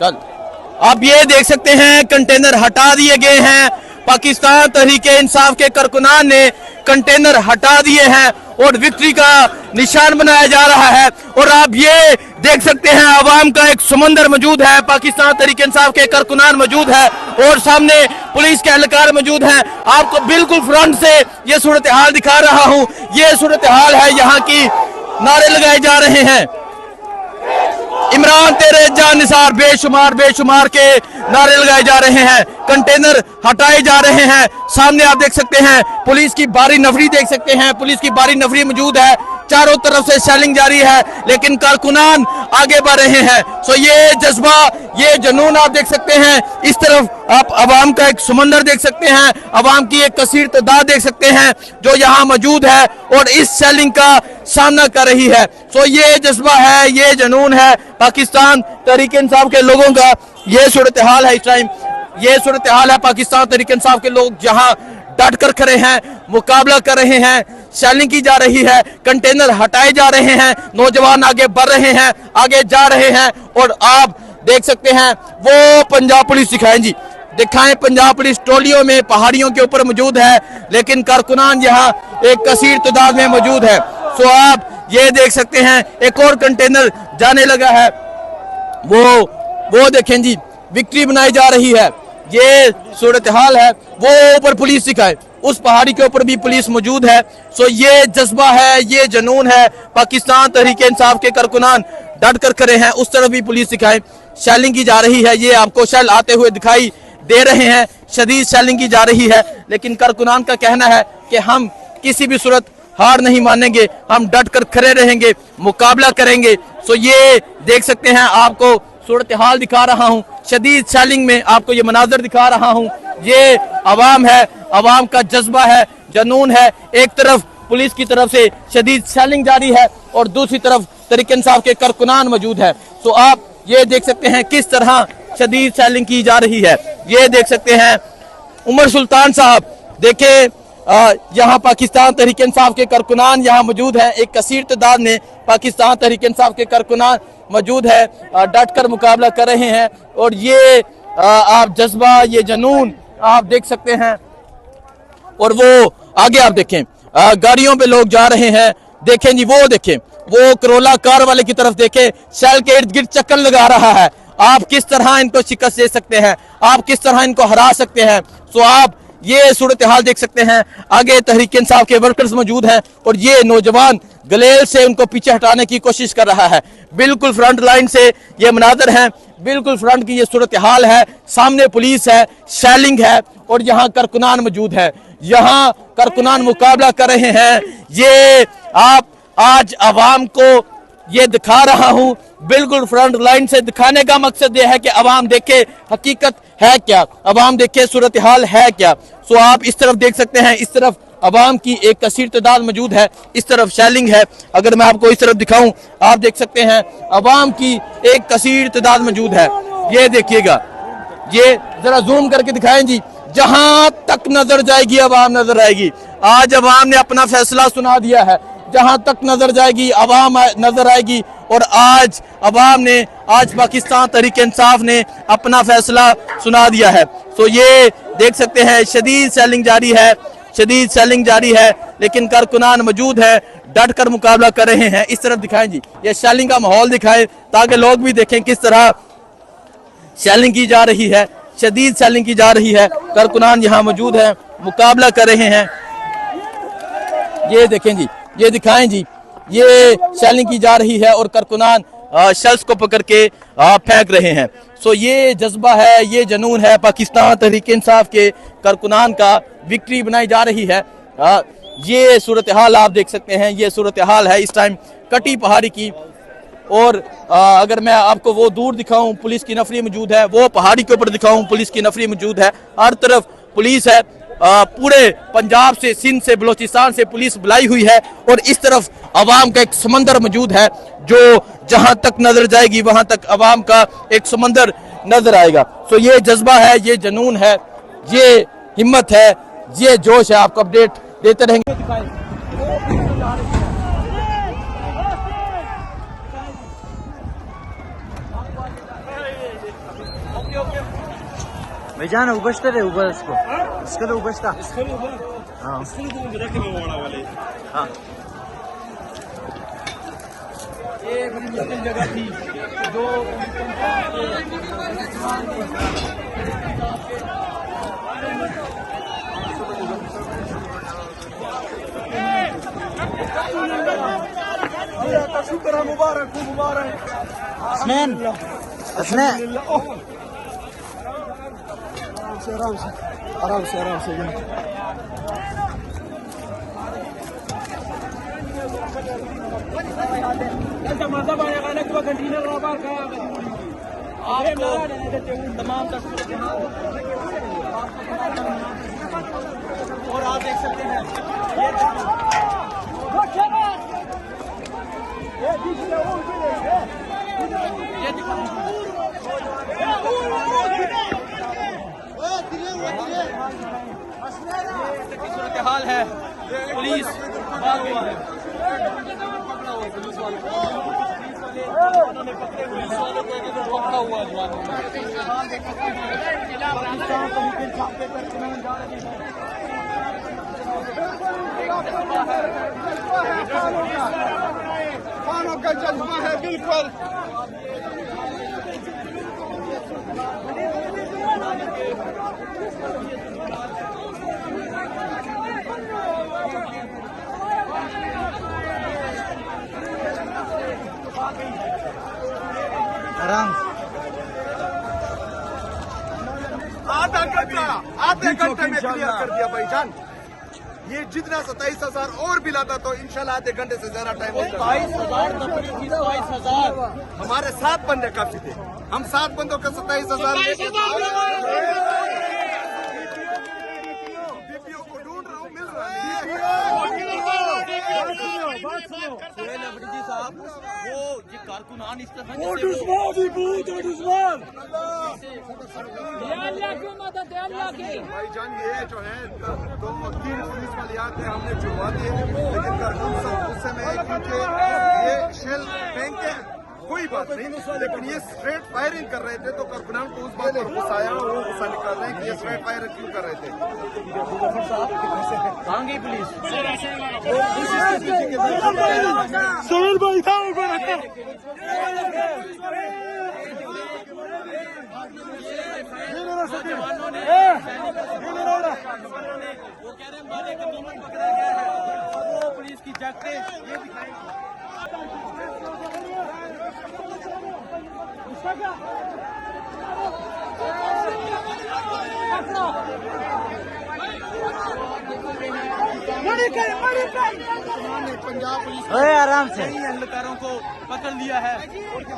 कल आप ये देख सकते हैं कंटेनर हटा दिए गए हैं। पाकिस्तान तहरीके इंसाफ के कारकुनान ने कंटेनर हटा दिए हैं और विक्ट्री का निशान बनाया जा रहा है। और आप ये देख सकते हैं आवाम का एक समंदर मौजूद है। पाकिस्तान तहरीके इंसाफ के कारकुनान मौजूद है और सामने पुलिस के एहलकार मौजूद हैं। आपको बिल्कुल फ्रंट से ये सूरत हाल दिखा रहा हूँ। ये सूरत हाल है यहाँ की। नारे लगाए जा रहे हैं, इमरान तेरे जान निसार, बेशुमार बेशुमार के नारे लगाए जा रहे हैं। कंटेनर हटाए जा रहे हैं। सामने आप देख सकते हैं पुलिस की भारी नफरी देख सकते हैं। पुलिस की भारी नफरी मौजूद है। चारों तरफ से शेलिंग जारी है लेकिन कारकुनान आगे बढ़ रहे हैं। सो ये जज्बा, ये जुनून आप देख सकते हैं। इस तरफ आप अवाम का एक समंदर देख सकते हैं। अवाम की एक कसीर तादाद देख सकते हैं जो यहाँ मौजूद है और इस शेलिंग का सामना कर रही है। सो ये जज्बा है, ये जुनून है पाकिस्तान तहरीक इंसाफ के लोगों का। ये सूरत हाल है इस टाइम। ये सूरत हाल है पाकिस्तान तहरीक इंसाफ के लोग जहां डट कर खड़े हैं, मुकाबला कर रहे हैं। शेलिंग की जा रही है, कंटेनर हटाए जा रहे हैं, नौजवान आगे बढ़ रहे हैं, आगे जा रहे हैं। और आप देख सकते हैं वो पंजाब पुलिस दिखाएं जी, दिखाएं पंजाब पुलिस टोलियों में पहाड़ियों के ऊपर मौजूद है लेकिन कारकुनान यहाँ एक कसीर तादाद में मौजूद है। सो आप ये देख सकते हैं एक और कंटेनर जाने लगा है। वो देखें जी, विक्ट्री बनाई जा रही है। ये सूरत हाल है। वो ऊपर पुलिस दिखाए, उस पहाड़ी के ऊपर भी पुलिस मौजूद है। सो ये जज्बा है, ये जुनून है। पाकिस्तान तहरीक इंसाफ के कारकुनान डट कर खड़े हैं। उस तरफ भी पुलिस दिखाए, शेलिंग की जा रही है। ये आपको शेल आते हुए दिखाई दे रहे हैं। शदीद शेलिंग की जा रही है लेकिन कारकुनान का कहना है कि हम किसी भी सूरत हार नहीं मानेंगे, हम डट कर खड़े रहेंगे, मुकाबला करेंगे। सो ये देख सकते हैं, आपको सूरत हाल दिखा रहा हूँ। शदीद शेलिंग में आपको ये मनाजर दिखा रहा हूँ। ये अवाम है, अवाम का जज्बा है, जुनून है। एक तरफ पुलिस की तरफ से शदीद शेलिंग जारी है और दूसरी तरफ तहरीक इंसाफ के कारकुनान मौजूद है। तो आप ये देख सकते हैं किस तरह शदीद शेलिंग की जा रही है। ये देख सकते हैं उमर सुल्तान साहब, देखे यहाँ पाकिस्तान तहरीक इंसाफ के कारकुनान यहाँ मौजूद है। एक कसीर तादाद में पाकिस्तान तहरीक इंसाफ के कारकुनान मौजूद है, डट कर मुकाबला कर रहे हैं। और ये आप जज्बा, ये जुनून आप देख सकते हैं। और वो आगे आप देखें गाड़ियों पे लोग जा रहे हैं। देखें जी, वो देखें, वो करोला कार वाले की तरफ देखें, शेल के इर्द गिर्द चक्कर लगा रहा है। आप किस तरह इनको शिकस्त दे सकते हैं, आप किस तरह इनको हरा सकते हैं। सो आप ये सूरत हाल देख सकते हैं। आगे तहरीक इंसाफ के वर्कर्स मौजूद हैं और ये नौजवान गलेल से उनको पीछे हटाने की कोशिश कर रहा है। बिल्कुल फ्रंट लाइन से ये मनाजर हैं, बिल्कुल फ्रंट की ये सूरत हाल है। सामने पुलिस है, शेलिंग है और यहाँ कारकुनान मौजूद है। यहाँ कारकुनान मुकाबला कर रहे हैं। ये आप आज अवाम को ये दिखा रहा हूँ, बिल्कुल फ्रंट लाइन से दिखाने का मकसद ये है कि अवाम देखे हकीकत है क्या, अवाम देखे सूरत हाल है क्या। सो आप इस तरफ देख सकते हैं, इस तरफ अवाम की एक कसीर तादाद मौजूद है, इस तरफ शेलिंग है। अगर मैं आपको इस तरफ दिखाऊं, आप देख सकते हैं अवाम की एक कसीर तादाद मौजूद है। ये देखिएगा, ये जरा जूम करके दिखाएं जी। जहां तक नजर जाएगी अवाम नजर आएगी। आज अवाम ने अपना फैसला सुना दिया है, जहां तक नजर जाएगी अवाम नजर आएगी। और आज अवाम ने, आज पाकिस्तान तहरीक इंसाफ ने अपना फैसला सुना दिया है। तो ये देख सकते हैं शदीद शेलिंग जारी है, शदीद शेलिंग जारी है लेकिन कारकुनान मौजूद है, डट कर मुकाबला कर रहे हैं। इस तरफ दिखाएं जी, ये शेलिंग का माहौल दिखाएं ताकि लोग भी देखें किस तरह शेलिंग की जा रही है, शदीद शेलिंग की जा रही है। कारकुनान यहाँ मौजूद है, मुकाबला कर रहे हैं। ये देखें जी, ये दिखाएं जी, ये शेलिंग की जा रही है और कारकुनान शेल्स को पकड़ के फेंक रहे हैं। सो ये जज्बा है, ये जुनून है पाकिस्तान तहरीक इंसाफ के कारकुनान का। विक्ट्री बनाई जा रही है। ये सूरत हाल आप देख सकते हैं, ये सूरत हाल है इस टाइम कटी पहाड़ी की। और अगर मैं आपको वो दूर दिखाऊं, पुलिस की नफरी मौजूद है, वो पहाड़ी के ऊपर दिखाऊं, पुलिस की नफरी मौजूद है। हर तरफ पुलिस है, पूरे पंजाब से, सिंध से, बलोचिस्तान से पुलिस बुलाई हुई है। और इस तरफ अवाम का एक समंदर मौजूद है जो जहां तक नजर जाएगी वहां तक अवाम का एक समंदर नजर आएगा। सो ये जज्बा है, ये जुनून है, ये हिम्मत है, ये जोश है। आपको अपडेट देते रहेंगे। भाईजान उबसते रे ऊपर इसको तो उबसता हाँ हाँ ये बड़ी मुश्किल जगह थी जो शुक्र मुबारक मुबारक हसनैन हसनैन आराम से आपको तमाम और आप देख सकते हैं सूरत हाल है। पुलिस भाग गई है। पुलिस वालों को पकड़ा हुआ खानों का जज्बा है बिल्कुल आराम आधे घंटे में क्लियर कर दिया भाईजान। ये जितना 27,000 और भी लाता तो इंशाल्लाह आधे घंटे से ज्यादा टाइम होता। 22,000 हमारे 7 बंदे काफी थे। हम 7 बंदों का 27,000 डीपीओ को ढूंढ रहा हूँ, मिल रहा है। साहब वो ये कारकुनान इस तरह भाईजान ये जो है 2-3 पुलिस वाले आते हैं, हमने छुड़वा दिए, लेकिन कारकुन सब गुस्से में है क्योंकि ये शेल फेंक के कोई बात नहीं, लेकिन ये स्ट्रेट फायरिंग कर रहे थे तो कारकुनान को उस बात पर गुस्सा आया और वो गुस्सा निकाल रहे हैं कि ये स्ट्रेट फायर क्यों कर रहे थे। कहाँ गई पुलिस? सोहेल भाई था वो कह रहे हैं हमारे कमीना पकड़ा गया है। वो पुलिस की जैकेट ये दिखाएं। पंजाब पुलिस ओए आराम से कई एहलकारों को पकड़ लिया है और कुछ